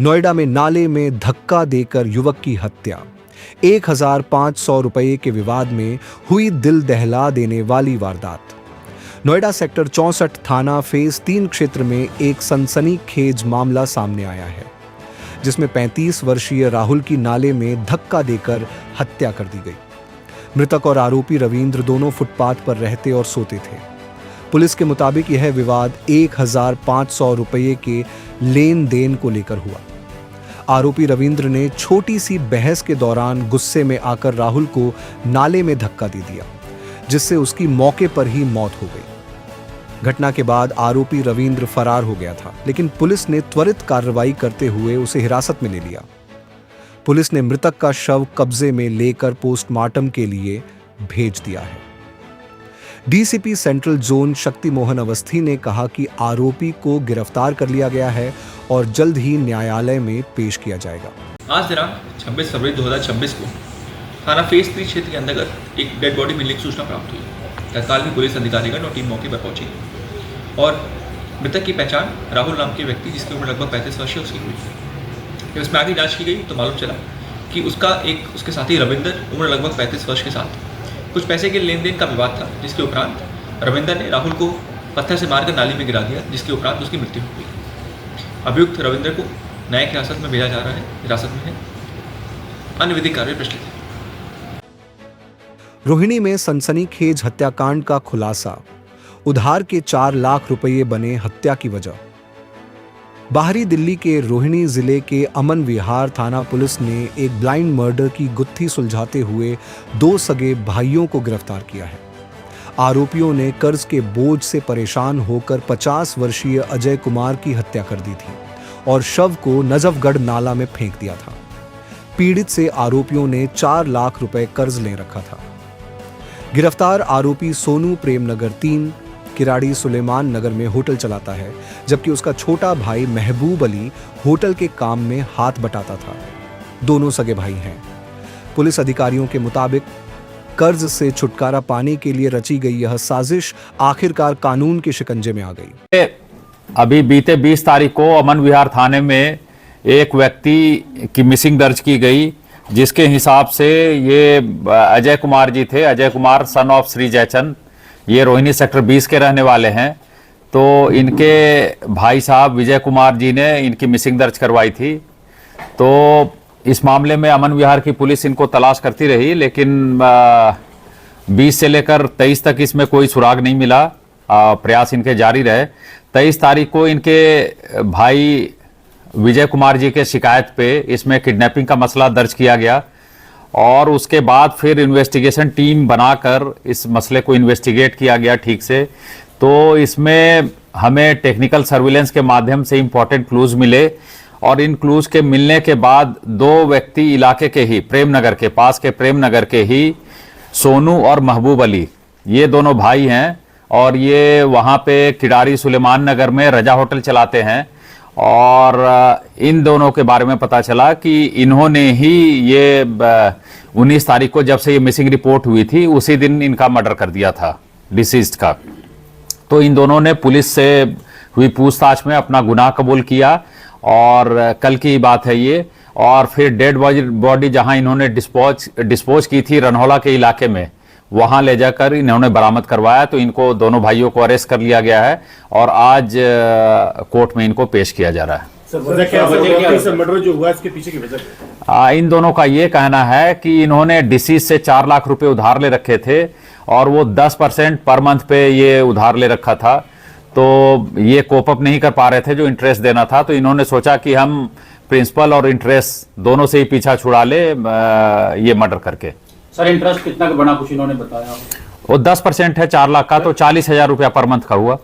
नोएडा में नाले में धक्का देकर युवक की हत्या। 1500 रुपये के विवाद में हुई दिल दहला देने वाली वारदात। नोएडा सेक्टर 64 थाना फेज 3 क्षेत्र में एक सनसनीखेज मामला सामने आया है, जिसमें 35 वर्षीय राहुल की नाले में धक्का देकर हत्या कर दी गई। मृतक और आरोपी रविंद्र दोनों फुटपाथ पर रहते और सोते थे। पुलिस के मुताबिक यह विवाद 1500 रुपये के लेन देन को लेकर हुआ। आरोपी रविंद्र ने छोटी सी बहस के दौरान गुस्से में आकर राहुल को नाले में धक्का दे दिया, जिससे उसकी मौके पर ही मौत हो गई। घटना के बाद आरोपी रविंद्र फरार हो गया था, लेकिन पुलिस ने त्वरित कार्रवाई करते हुए उसे हिरासत में ले लिया। पुलिस ने मृतक का शव कब्जे में लेकर पोस्टमार्टम के लिए भेज दिया है। DCP central zone Shakti Mohan Awasthi ने कहा कि आरोपी को गिरफ्तार कर लिया गया है और जल्द ही न्यायालय में पेश किया जाएगा। आज दिनांक 26 फरवरी 2026 को थाना फेज 3 क्षेत्र के अंतर्गत एक डेड बॉडी मिलने की सूचना प्राप्त हुई। तत्काल में पुलिस अधिकारीगण और टीम मौके पर पहुंची और मृतक की पहचान राहुल नाम के व्यक्ति, जिसकी उम्र लगभग 35 वर्ष है, उसकी हुई। जब इसमें आगे जांच की गई तो मालूम चला कि उसके साथी रविंदर उम्र लगभग 35 वर्ष के साथ कुछ पैसे के लेन देन का विवाद था, जिसके उपरांत रविंदर ने राहुल को पत्थर से मारकर नाली में गिरा दिया, जिसके उपरांत उसकी मृत्यु हो गई। अभियुक्त रविंदर को न्यायिक हिरासत में भेजा जा रहा है, हिरासत में है, अन्य विधिक कार्रवाई प्रचलित है। रोहिणी में सनसनीखेज हत्याकांड का खुलासा। उधार के 4 लाख रुपये बने हत्या की वजह। बाहरी दिल्ली के रोहिणी जिले के अमन विहार थाना पुलिस ने एक ब्लाइंड मर्डर की गुत्थी सुलझाते हुए 2 सगे भाइयों को गिरफ्तार किया है। आरोपियों ने कर्ज के बोझ से परेशान होकर 50 वर्षीय अजय कुमार की हत्या कर दी थी और शव को नजफगढ़ नाला में फेंक दिया था। पीड़ित से आरोपियों ने 4 लाख रुपए कर्ज ले रखा था। गिरफ्तार आरोपी सोनू प्रेमनगर 3 किराड़ी सुलेमान नगर में होटल चलाता है, जबकि उसका छोटा भाई महबूब अली होटल के काम में हाथ बटाता था। दोनों सगे भाई हैं। पुलिस अधिकारियों के मुताबिक कर्ज से छुटकारा पाने के लिए रची गई यह साजिश आखिरकार कानून के शिकंजे में आ गई। अभी बीते 20 तारीख को अमन विहार थाने में एक व्यक्ति की मिसिंग दर्ज की गई, जिसके हिसाब से ये अजय कुमार जी थे। अजय कुमार सन ऑफ श्री जयचंद, ये रोहिणी सेक्टर 20 के रहने वाले हैं। तो इनके भाई साहब विजय कुमार जी ने इनकी मिसिंग दर्ज करवाई थी। तो इस मामले में अमन विहार की पुलिस इनको तलाश करती रही, लेकिन 20 से लेकर 23 तक इसमें कोई सुराग नहीं मिला। प्रयास इनके जारी रहे। 23 तारीख को इनके भाई विजय कुमार जी के शिकायत पे इसमें किडनैपिंग का मसला दर्ज किया गया और उसके बाद फिर इन्वेस्टिगेशन टीम बनाकर इस मसले को इन्वेस्टिगेट किया गया ठीक से। तो इसमें हमें टेक्निकल सर्विलेंस के माध्यम से इंपॉर्टेंट क्लूज मिले और इन क्लूज के मिलने के बाद 2 व्यक्ति इलाके के ही प्रेमनगर के पास के प्रेमनगर के ही सोनू और महबूब अली, ये दोनों भाई हैं और ये वहाँ पे किराड़ी सुलेमान नगर में रजा होटल चलाते हैं। और इन दोनों के बारे में पता चला कि इन्होंने ही ये 19 तारीख को जब से ये मिसिंग रिपोर्ट हुई थी उसी दिन इनका मर्डर कर दिया था डिसीज्ड का। तो इन दोनों ने पुलिस से हुई पूछताछ में अपना गुनाह कबूल किया और कल की बात है ये। और फिर डेड बॉडी जहां इन्होंने डिस्पोज की थी रनहौला के इलाके में, वहां ले जाकर इन्होंने बरामद करवाया। तो इनको दोनों भाइयों को अरेस्ट कर लिया गया है और आज कोर्ट में इनको पेश किया जा रहा है। मर्डर जो हुआ इसके पीछे की वजह? इन दोनों का ये कहना है कि इन्होंने डिसीज से 4 लाख रुपए उधार ले रखे थे और वो 10% पर मंथ पे ये उधार ले रखा था। तो ये कोप अप नहीं कर पा रहे थे जो इंटरेस्ट देना था। तो इन्होंने सोचा कि हम प्रिंसिपल और इंटरेस्ट दोनों से ही पीछा छुड़ा ले ये मर्डर करके। सर इंटरेस्ट कितना का बना, कुछ इन्होंने बताया? वो 10% है 4 लाख का, तो 40,000 रुपया पर मंथ का हुआ।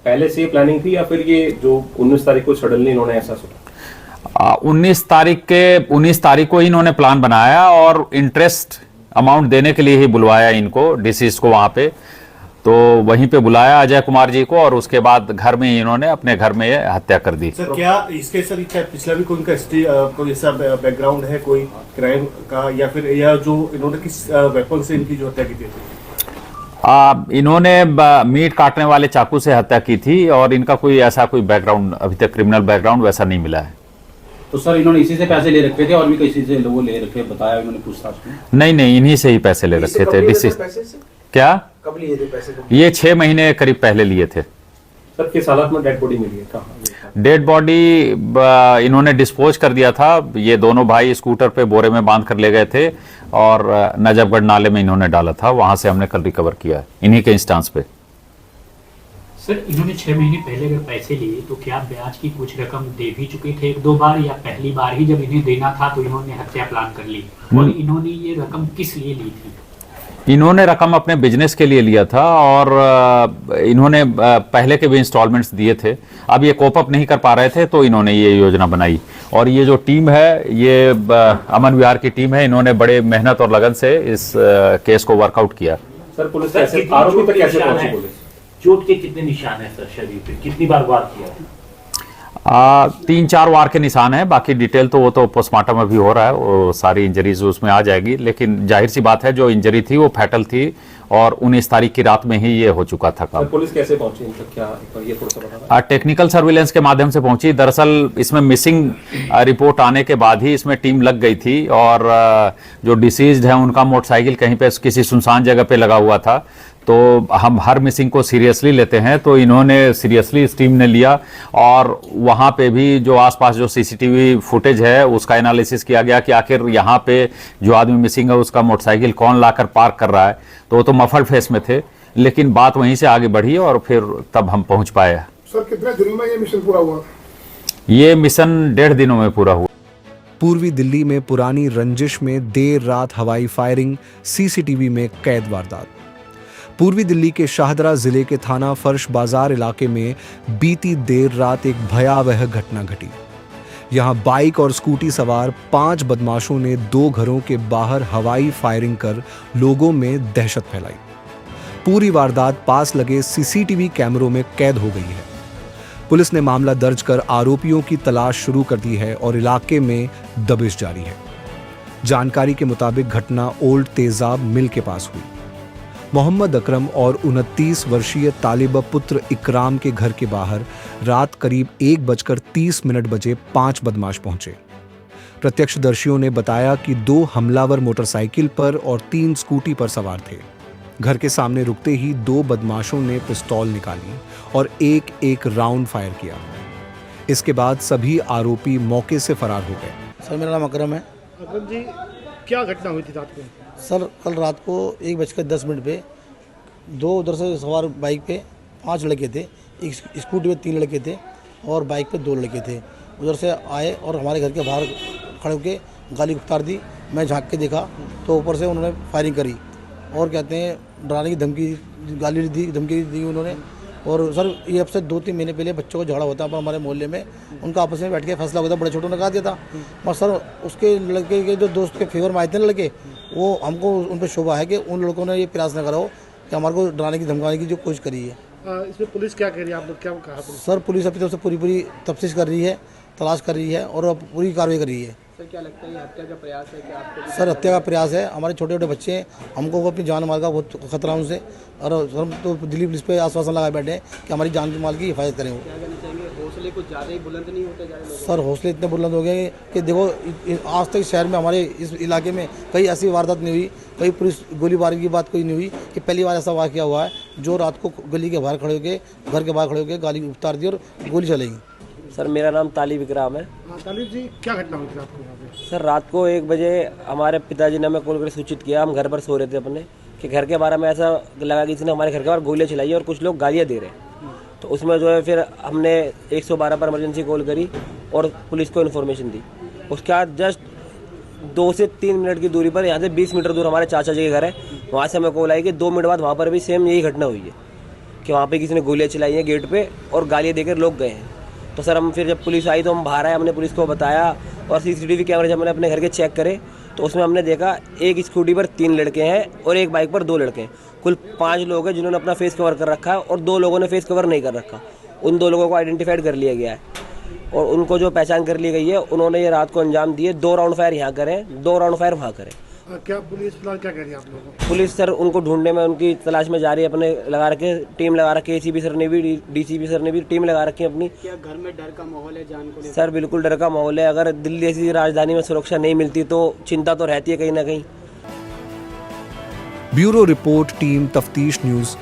पहले से प्लानिंग थी या फिर ये जो 19 तारीख को सडनली इन्होंने ऐसा सोचा? 19 तारीख को इन्होंने प्लान बनाया और इंटरेस्ट अमाउंट देने के लिए ही बुलवाया इनको, डिसीज को वहां पे। तो वहीं पे बुलाया अजय कुमार जी को और उसके बाद घर में इन्होंने अपने घर में ये हत्या कर दी। सर क्या इसके सर पिछला भी कोई कोई ऐसा बैकग्राउंड है कोई क्राइम का, या फिर यह जो इन्होंने किस वेपन से इनकी जो हत्या की थी? इन्होंने मीट काटने वाले चाकू से हत्या की थी और इनका कोई ऐसा कोई बैकग्राउंड, अभी तक क्रिमिनल बैकग्राउंड वैसा नहीं मिला है। तो सर इन्होंने इसी से पैसे ले रखे थे और भी किसी से वो ले रखे बताया इन्होंने पूछताछ में? नहीं, इन्हीं से ही पैसे ले रखे थे। डिसी क्या कब लिए थे पैसे? ये 6 महीने करीब पहले लिए थे। सर किस हालत में डेड बॉडी मिली है, कहाँ? डेड बॉडी इन्होंने डिस्पोज कर दिया था। ये दोनों भाई स्कूटर पे बोरे में बांध कर ले गए थे और नजफगढ़ नाले में इन्होंने डाला था। वहां से हमने कल रिकवर किया है इन्हीं के इंस्टांस पे। सर इन्होंने 6 महीने पहले अगर पैसे लिए तो क्या ब्याज की कुछ रकम दे भी चुके थे 1-2 बार, या पहली बार ही जब इन्हें देना था तो इन्होंने हत्या प्लान कर ली? और इन्होंने ये रकम किस लिए ली थी? इन्होंने रकम अपने बिजनेस के लिए लिया था और इन्होंने पहले के भी इंस्टॉलमेंट्स दिए थे। अब ये कोप अप नहीं कर पा रहे थे तो इन्होंने ये योजना बनाई। और ये जो टीम है, ये अमन विहार की टीम है, इन्होंने बड़े मेहनत और लगन से इस केस को वर्कआउट किया। सर पुलिस कैसे आरोपी पर कैसे पहुंची पुलिस? चोट के कितने निशान हैं सर शरीर पे? कितनी बार वार किया? 3-4 वार के निशान है। बाकी डिटेल तो वो तो पोस्टमार्टम अभी हो रहा है, वो सारी इंजरीज उसमें आ जाएगी। लेकिन जाहिर सी बात है जो इंजरी थी वो फैटल थी और 19 तारीख की रात में ही ये हो चुका था काम। पुलिस कैसे पहुंची इन तक, क्या ये थोड़ा सा बता? टेक्निकल सर्विलेंस के माध्यम से पहुंची। दरअसल इसमें मिसिंग रिपोर्ट आने के बाद ही इसमें टीम लग गई थी और जो डिसीज्ड है उनका मोटरसाइकिल कहीं पे किसी सुनसान जगह पे लगा हुआ था। तो हम हर मिसिंग को सीरियसली लेते हैं, तो इन्होंने सीरियसली इस टीम ने लिया और वहाँ पे भी जो आसपास जो सीसीटीवी फुटेज है उसका एनालिसिस किया गया कि आखिर यहाँ पे जो आदमी मिसिंग है उसका मोटरसाइकिल कौन लाकर पार्क कर रहा है। तो वो तो मफल फेस में थे, लेकिन बात वहीं से आगे बढ़ी और फिर तब हम पहुँच पाए। सर कितने दिनों में ये मिशन पूरा हुआ? ये मिशन 1.5 दिनों में पूरा हुआ। पूर्वी दिल्ली में पुरानी रंजिश में देर रात हवाई फायरिंग, सीसीटीवी में कैद वारदात। पूर्वी दिल्ली के शाहदरा जिले के थाना फर्श बाजार इलाके में बीती देर रात एक भयावह घटना घटी। यहां बाइक और स्कूटी सवार 5 बदमाशों ने 2 घरों के बाहर हवाई फायरिंग कर लोगों में दहशत फैलाई। पूरी वारदात पास लगे सीसीटीवी कैमरों में कैद हो गई है। पुलिस ने मामला दर्ज कर आरोपियों की तलाश शुरू कर दी है और इलाके में दबिश जारी है। जानकारी के मुताबिक घटना ओल्ड तेजाब मिल के पास हुई। मोहम्मद अकरम और 29 वर्षीय तालिब पुत्र इकराम के घर के बाहर रात करीब 1:30 बजे 5 बदमाश पहुंचे। प्रत्यक्षदर्शियों ने बताया कि 2 हमलावर मोटरसाइकिल पर और 3 स्कूटी पर सवार थे। घर के सामने रुकते ही 2 बदमाशों ने पिस्तौल निकाली और एक राउंड फायर किया। इसके बाद सभी आरोपी मौके से फरार हो गए। सर मेरा नाम अकरम है। अकरम जी, क्या घटना हुई थी रात को? सर कल रात को 1:10 पे 2 उधर से सवार बाइक पे 5 लड़के थे, एक स्कूटी पे 3 लड़के थे और बाइक पे 2 लड़के थे। उधर से आए और हमारे घर के बाहर खड़े होकर गाली उतार दी। मैं झांक के देखा तो ऊपर से उन्होंने फायरिंग करी और कहते हैं डराने की धमकी, गाली दी, धमकी दी उन्होंने। और सर ये अब से 2-3 महीने पहले बच्चों को झगड़ा होता है हमारे मोहल्ले में, उनका आपस में बैठ के फैसला होता, बड़े छोटों ने कहा दिया था। और सर उसके लड़के के जो दोस्त के फेवर में आए थे लड़के, वो हमको उन पर शोभा है कि उन लड़कों ने ये प्रयास न करा हो कि हमारे को डराने की धमकाने की जो कोशिश करी है। इसमें पुलिस क्या कह रही है, आप लोग क्या कहा? सर पुलिस अपनी तरफ से पूरी तफ्तीश कर रही है, तलाश कर रही है और अब पूरी कार्रवाई कर रही है। सर क्या लगता है ये हत्या का प्रयास है कि आपको? सर हत्या का प्रयास है। हमारे छोटे छोटे बच्चे हैं, हमको वो अपनी जान माल का बहुत खतरा है उनसे और हम तो दिल्ली पुलिस पे आश्वासन लगाए बैठे हैं कि हमारी जान माल की हिफाजत करें। वो क्या कहना चाहेंगे, हौसले कुछ ज़्यादा ही बुलंद नहीं होते जा रहे लोग? सर हौसले इतने बुलंद हो गए कि देखो आज तक शहर में हमारे इस इलाके में कई ऐसी वारदात नहीं हुई, कई पुलिस गोलीबारी की बात कोई नहीं हुई कि पहली बार ऐसा वाक़या हुआ है जो रात को गली के बाहर खड़े होकर, घर के बाहर खड़े होकर गाली उतार दी और गोली चलेगी। सर मेरा नाम तालिब इकराम है। तालिब जी, क्या घटना हुई थी आपको यहाँ पे? सर रात को 1 बजे हमारे पिताजी ने हमें कॉल कर सूचित किया, हम घर पर सो रहे थे अपने, कि घर के बारे में ऐसा लगा कि इसने हमारे घर के बाहर गोलियाँ चलाई और कुछ लोग गालियाँ दे रहे हैं। तो उसमें जो है फिर हमने 112 पर इमरजेंसी कॉल करी और पुलिस को इन्फॉर्मेशन दी। उसके बाद जस्ट 2 से 3 मिनट की दूरी पर, यहाँ से 20 मीटर दूर हमारे चाचा जी के घर है, वहाँ से हमें कॉल आई कि 2 मिनट बाद वहाँ पर भी सेम यही घटना हुई है कि वहाँ पे किसी ने गोलियाँ चलाई हैं गेट पे और गालियाँ देकर लोग गए हैं। तो सर हम फिर जब पुलिस आई तो हम बाहर आए, हमने पुलिस को बताया और सीसीटीवी कैमरे जब मैंने अपने घर के चेक करे तो उसमें हमने देखा एक स्कूटी पर 3 लड़के हैं और एक बाइक पर 2 लड़के हैं। कुल 5 लोग हैं जिन्होंने अपना फेस कवर कर रखा है और 2 लोगों ने फेस कवर नहीं कर रखा। उन 2 लोगों को आइडेंटिफाइड कर लिया गया है और उनको जो पहचान कर ली गई है, उन्होंने ये रात को अंजाम दिए। 2 राउंड फायर यहाँ करें, 2 राउंड फायर वहाँ करें क्या पुलिस फिलहाल क्या कह रही है आप लोगों को? पुलिस सर उनको ढूंढने में उनकी तलाश में जा रही है, अपने लगा रखे टीम लगा रखी है, एसीपी सर ने भी डीसीपी सर ने भी टीम लगा रखी है अपनी। क्या घर में डर का माहौल है जान को लेकर? सर बिल्कुल डर का माहौल है, अगर दिल्ली जैसी राजधानी में सुरक्षा नहीं मिलती तो चिंता तो रहती है कहीं ना कहीं। ब्यूरो रिपोर्ट, टीम तफ्तीश न्यूज़,